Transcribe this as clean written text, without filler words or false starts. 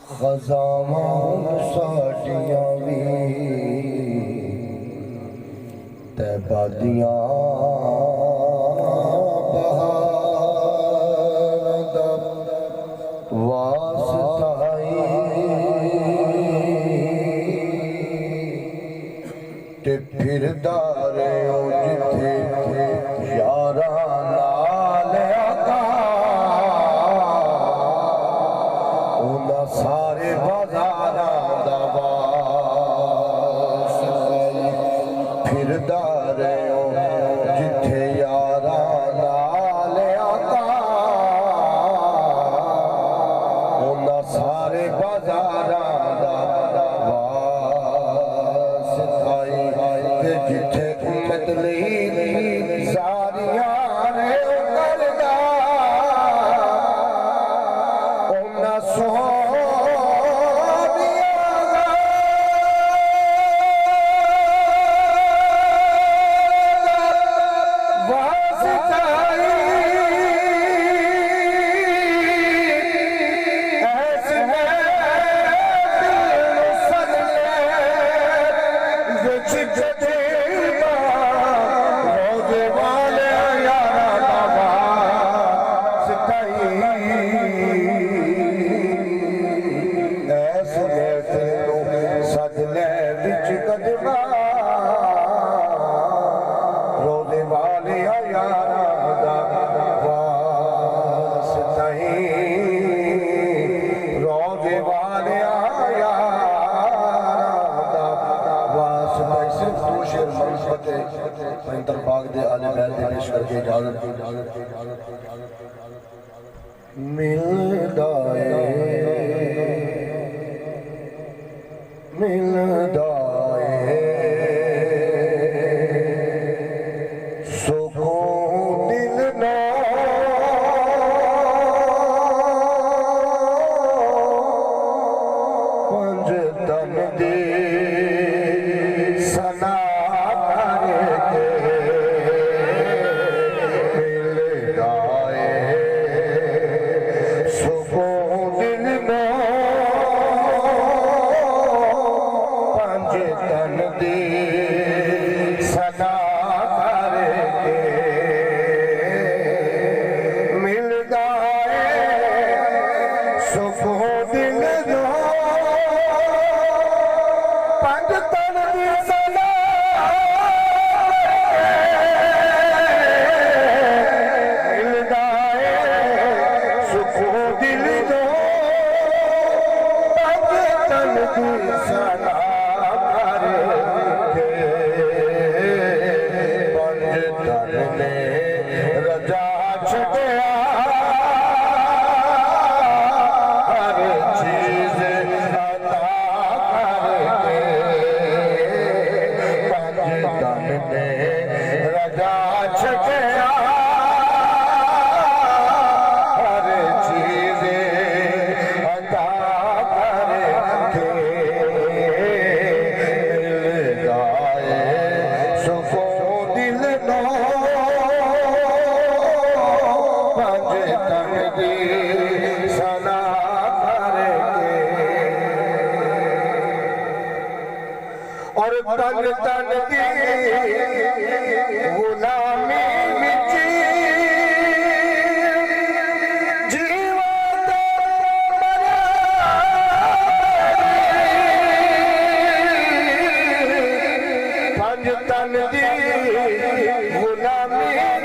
खजावां साडियां भी तैबा दियां बहार दा वास्ता ते फिरदा रहो जिथे यारा नाल आका उन्हां सारे बाजारां दा वास्ता फिरदा रहो जिथे यारा नाल आका उन्हां सारे बाजारां दा जिथे उम्मत लई सारियां ने करदा उन्हां सोहणियां वास्ताई ऐसे दिल सजले दरबाग दे आले बैल दे पेश करके इजाजत मिलदा है सुकून दिल ना पंज तन दे सना और तन तन की गुलामी विच जीवन पंज तन की गुलामी